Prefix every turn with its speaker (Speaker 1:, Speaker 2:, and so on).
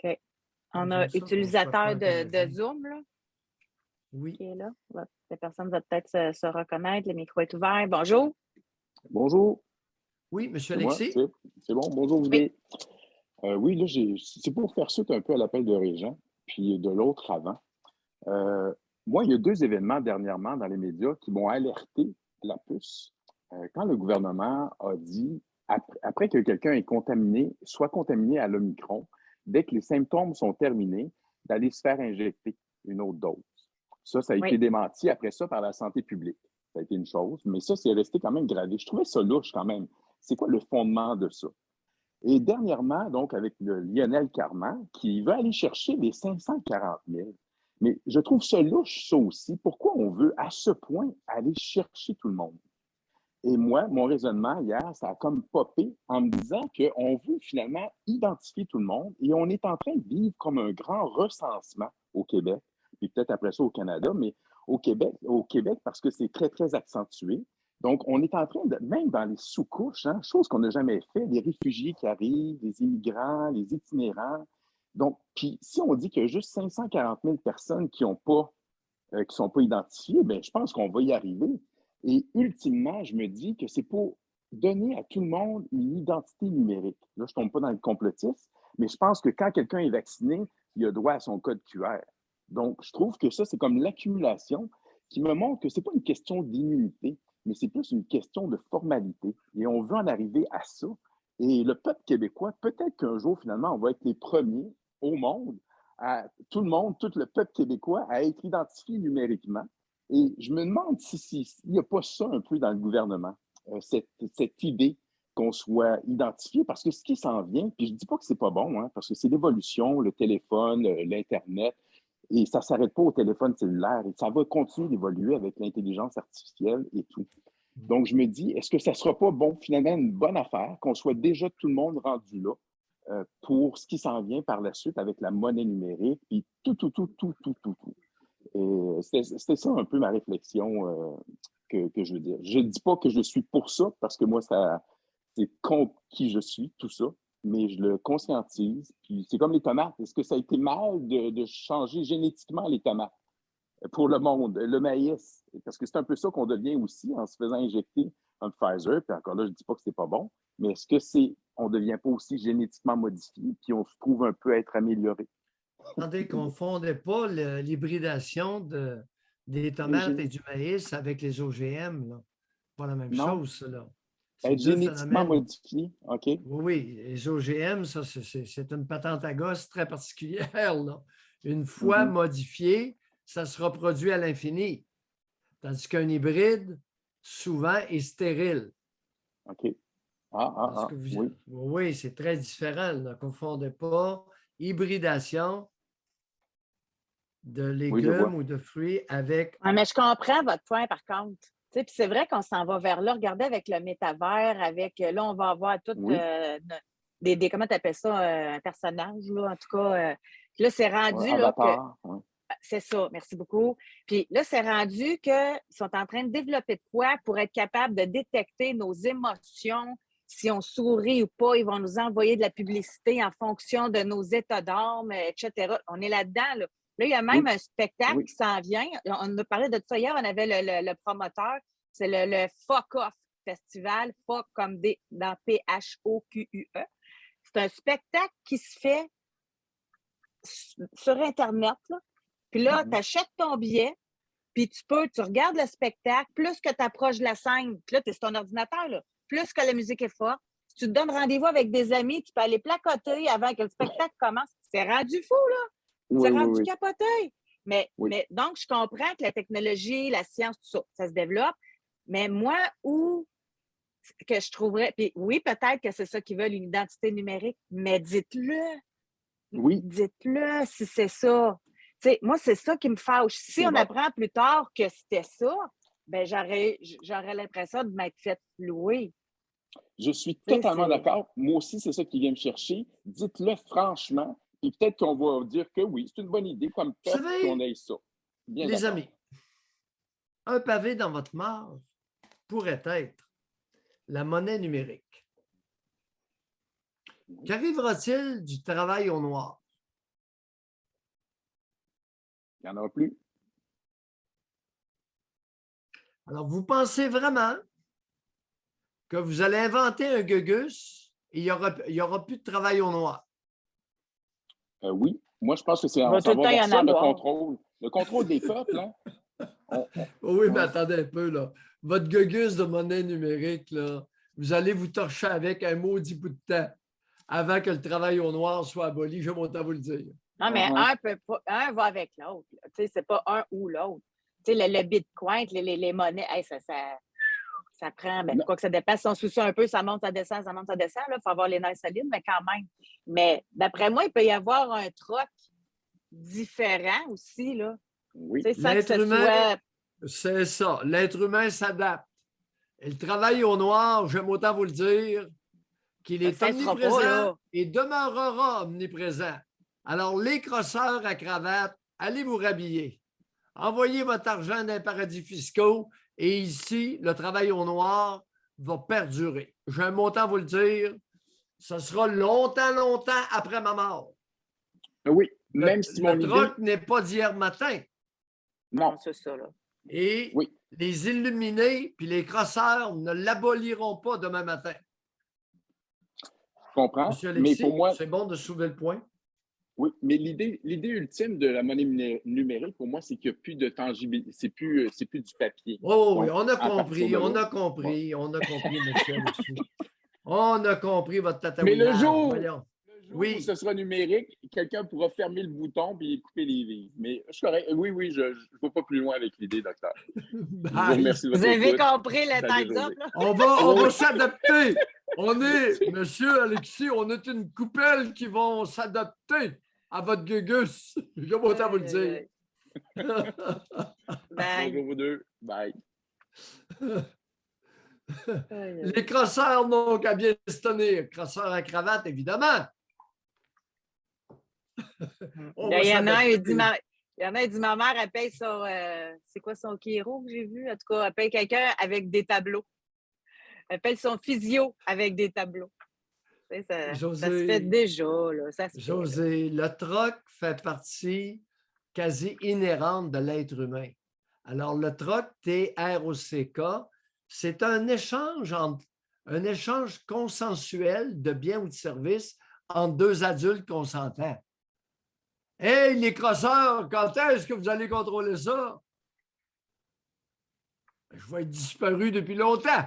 Speaker 1: OK. On a
Speaker 2: J'aime ça qu'on ne soit pas
Speaker 1: utilisateur
Speaker 2: un
Speaker 1: de
Speaker 2: Canadien.
Speaker 1: Zoom, là,
Speaker 2: Oui.
Speaker 1: qui est là. La personne va peut-être se reconnaître. Le micro est ouvert. Bonjour.
Speaker 3: Bonjour,
Speaker 2: Oui, M.
Speaker 3: c'est moi,
Speaker 2: Alexis?
Speaker 3: c'est bon. Bonjour vous
Speaker 1: Oui.
Speaker 3: deux. Oui, là, c'est pour faire suite un peu à l'appel de Régent, puis de l'autre avant. Euh, Moi, il y a deux événements dernièrement dans les médias qui m'ont alerté la puce. Quand le gouvernement a dit, après que quelqu'un est contaminé, soit contaminé à l'Omicron, dès que les symptômes sont terminés, d'aller se faire injecter une autre dose. Ça a été
Speaker 1: Oui.
Speaker 3: démenti après ça par la santé publique. Ça a été une chose, mais ça, c'est resté quand même gravé. Je trouvais ça louche quand même. C'est quoi le fondement de ça? Et dernièrement, donc, avec le Lionel Carman, qui veut aller chercher les 540 000. Mais je trouve ça louche, ça aussi. Pourquoi on veut à ce point aller chercher tout le monde? Et moi, mon raisonnement hier, ça a comme popé en me disant qu'on veut finalement identifier tout le monde et on est en train de vivre comme un grand recensement au Québec, puis peut-être après ça au Canada, mais au Québec parce que c'est très, très accentué. Donc, on est en train de, même dans les sous-couches, hein, chose qu'on n'a jamais fait, les réfugiés qui arrivent, les immigrants, les itinérants. Donc, puis si on dit qu'il y a juste 540 000 personnes qui ne sont pas identifiées, bien, je pense qu'on va y arriver. Et ultimement, je me dis que c'est pour donner à tout le monde une identité numérique. Là, je ne tombe pas dans le complotisme, mais je pense que quand quelqu'un est vacciné, il a droit à son code QR. Donc, je trouve que ça, c'est comme l'accumulation qui me montre que ce n'est pas une question d'immunité, mais c'est plus une question de formalité. Et on veut en arriver à ça. Et le peuple québécois, peut-être qu'un jour, finalement, on va être les premiers au monde, à tout le monde, tout le peuple québécois, à être identifié numériquement. Et je me demande s'il n'y a pas ça un peu dans le gouvernement, cette idée qu'on soit identifié, parce que ce qui s'en vient, puis je ne dis pas que c'est pas bon, hein, parce que c'est l'évolution, le téléphone, l'Internet, et ça ne s'arrête pas au téléphone cellulaire, et ça va continuer d'évoluer avec l'intelligence artificielle et tout. Donc, je me dis, est-ce que ça ne sera pas bon, finalement, une bonne affaire, qu'on soit déjà tout le monde rendu là pour ce qui s'en vient par la suite avec la monnaie numérique, puis tout. Et c'était ça un peu ma réflexion que je veux dire. Je ne dis pas que je suis pour ça, parce que moi, c'est contre qui je suis, tout ça, mais je le conscientise. Puis c'est comme les tomates. Est-ce que ça a été mal de changer génétiquement les tomates pour le monde, le maïs? Parce que c'est un peu ça qu'on devient aussi en se faisant injecter un Pfizer. Puis encore là, je ne dis pas que c'est pas bon, mais est-ce que on ne devient pas aussi génétiquement modifié, puis on se trouve un peu être amélioré?
Speaker 2: Attendez, confondez pas l'hybridation des tomates et du maïs avec les OGM, là. Pas la même
Speaker 3: Non,
Speaker 2: chose, ça, là. C'est
Speaker 3: être
Speaker 2: deux
Speaker 3: génétiquement
Speaker 2: phénomènes.
Speaker 3: modifié, OK?
Speaker 2: Oui, oui, les OGM, ça, c'est une patente à gosse très particulière, là. Une fois
Speaker 3: Mhm.
Speaker 2: modifié, ça se reproduit à l'infini. Tandis qu'un hybride, souvent, est stérile.
Speaker 3: OK.
Speaker 2: Parce que
Speaker 3: Oui.
Speaker 2: oui, c'est très différent. Ne confondez pas hybridation de
Speaker 3: Oui, je
Speaker 2: légumes
Speaker 3: vois.
Speaker 2: ou de fruits avec.
Speaker 1: Ouais, mais je comprends votre point, par contre. Tu sais, puis c'est vrai qu'on s'en va vers là. Regardez avec le métavers, avec là, on va avoir tout
Speaker 3: Oui.
Speaker 1: comment tu appelles ça, un personnage, là, en tout cas. Puis là, c'est
Speaker 3: Ouais,
Speaker 1: rendu là, que
Speaker 3: avatar. Ouais.
Speaker 1: c'est ça, merci beaucoup. Puis là, c'est rendu qu'ils sont en train de développer de quoi pour être capable de détecter nos émotions, si on sourit ou pas. Ils vont nous envoyer de la publicité en fonction de nos états d'âme, etc. On est là-dedans, là. Là, il y a même
Speaker 3: Oui.
Speaker 1: un spectacle
Speaker 3: Oui.
Speaker 1: qui s'en vient. On a parlé de ça hier, on avait le promoteur, c'est le Fuck Off Festival, Fuck comme dans Phokue. C'est un spectacle qui se fait sur Internet, là. Puis là, tu achètes ton billet, puis tu regardes le spectacle, plus que tu approches de la scène, puis là, tu es sur ton ordinateur, là, plus que la musique est forte. Si tu te donnes rendez-vous avec des amis, tu peux aller placoter avant que le spectacle commence. C'est rendu fou, là. C'est
Speaker 3: Oui, oui,
Speaker 1: rendu
Speaker 3: oui.
Speaker 1: capoté. Mais
Speaker 3: Oui.
Speaker 1: donc, je comprends que la technologie, la science, tout ça, ça se développe. Mais moi, où que je trouverais, puis oui, peut-être que c'est ça qu'ils veulent, une identité numérique, mais dites-le.
Speaker 3: Oui,
Speaker 1: Dites-le si c'est ça. Tu sais, moi, c'est ça qui me fâche. Si
Speaker 3: c'est
Speaker 1: on
Speaker 3: vrai.
Speaker 1: apprend plus tard que c'était ça, ben j'aurais l'impression de m'être fait louer.
Speaker 3: Je suis
Speaker 1: Tu sais,
Speaker 3: totalement
Speaker 1: c'est...
Speaker 3: d'accord. Moi aussi, c'est ça qui vient me chercher. Dites-le franchement, et peut-être qu'on va dire que oui, c'est une bonne idée comme
Speaker 2: Vous
Speaker 3: peuple qu'on
Speaker 2: savez,
Speaker 3: ait ça. Bien
Speaker 2: les
Speaker 3: d'accord.
Speaker 2: amis, un pavé dans votre mare pourrait être la monnaie numérique. Qu'arrivera-t-il du travail au noir?
Speaker 3: Il n'y en aura plus.
Speaker 2: Alors, vous pensez vraiment que vous allez inventer un gugus et il n'y aura plus de travail au noir?
Speaker 3: Oui. Moi, je pense que
Speaker 1: Il va
Speaker 3: on
Speaker 1: tout
Speaker 3: s'en
Speaker 1: le
Speaker 3: va
Speaker 1: temps y
Speaker 3: vers
Speaker 1: en
Speaker 3: ça, le
Speaker 1: avoir.
Speaker 3: contrôle. Le contrôle des peuples, hein?
Speaker 2: Oui, mais
Speaker 3: Ouais.
Speaker 2: attendez un peu, là. Votre gugus de monnaie numérique, là, vous allez vous torcher avec un maudit bout de temps avant que le travail au noir soit aboli, je monte à vous le dire.
Speaker 1: Non, mais
Speaker 3: Uh-huh.
Speaker 1: un va avec l'autre. Tu sais, c'est pas un ou l'autre. Tu sais, le Bitcoin, les monnaies, hey, ça prend, ben,
Speaker 3: Non.
Speaker 1: quoi que ça dépasse son souci un peu, ça monte, ça descend, ça monte, ça descend. Il faut avoir les nerfs solides, mais quand même. Mais d'après moi, il peut y avoir un troc différent aussi, là.
Speaker 3: Oui.
Speaker 1: Tu sais, sans que
Speaker 2: L'être
Speaker 1: ce
Speaker 2: humain,
Speaker 1: soit.
Speaker 2: c'est ça. L'être humain s'adapte. Et le travail au noir, j'aime autant vous le dire, qu'il est
Speaker 1: Ça ne sera pas,
Speaker 2: omniprésent
Speaker 1: là.
Speaker 2: et demeurera omniprésent. Alors, les crosseurs à cravate, allez vous rhabiller. Envoyez votre argent dans les paradis fiscaux et ici, le travail au noir va perdurer. J'aime autant vous le dire, ce sera longtemps, longtemps après ma mort.
Speaker 3: Oui. Même si mon
Speaker 2: Le
Speaker 3: idée.
Speaker 2: troc n'est pas d'hier matin.
Speaker 3: Non.
Speaker 1: C'est ça, là.
Speaker 2: Et
Speaker 3: Oui.
Speaker 2: les illuminés puis les crosseurs ne l'aboliront pas demain matin.
Speaker 3: Je comprends.
Speaker 2: Monsieur
Speaker 3: Mais
Speaker 2: Alexis,
Speaker 3: pour moi,
Speaker 2: c'est bon de soulever le point.
Speaker 3: oui, mais l'idée ultime de la monnaie numérique, pour moi, c'est qu'il n'y a plus de tangibilité. C'est plus du papier.
Speaker 2: Oh oui,
Speaker 3: Donc,
Speaker 2: on a
Speaker 3: à partir
Speaker 2: compris,
Speaker 3: de
Speaker 2: on
Speaker 3: là,
Speaker 2: a compris, on a compris, monsieur Alexis. On a compris votre
Speaker 3: Mais
Speaker 2: tatouinage.
Speaker 3: le jour
Speaker 2: Voyons.
Speaker 3: où
Speaker 2: Oui.
Speaker 3: ce sera numérique, quelqu'un pourra fermer le bouton et couper les vives. Mais je suis correct. Oui, je ne vais pas plus loin avec l'idée, docteur. Je vous
Speaker 2: Bye.
Speaker 3: remercie de
Speaker 1: Vous
Speaker 3: votre
Speaker 1: avez
Speaker 3: écoute.
Speaker 1: compris le
Speaker 3: Salut,
Speaker 1: time's up,
Speaker 3: José.
Speaker 1: là?
Speaker 2: On va s'adapter. On est, monsieur Alexis, on est une coupelle qui vont s'adapter à votre gugus. Je vais autant vous le dire.
Speaker 1: Bye.
Speaker 3: Bonjour vous deux. Bye.
Speaker 2: Les crosseurs n'ont qu'à bien se tenir. Crosseurs à cravate, évidemment. On va
Speaker 1: Il y en a un,
Speaker 2: s'adapter.
Speaker 1: il dit, ma mère, elle paye sur, c'est quoi son Kiro que j'ai vu? En tout cas, elle paye quelqu'un avec des tableaux. Elle paye son physio avec des tableaux. Tu sais, ça se fait déjà, là. Ça se fait, là.
Speaker 2: José, le troc fait partie quasi inhérente de l'être humain. Alors, le troc, TROCK, c'est un échange consensuel de biens ou de services entre deux adultes consentants. Hey, les crosseurs, quand est-ce que vous allez contrôler ça? Je vais être disparu depuis longtemps.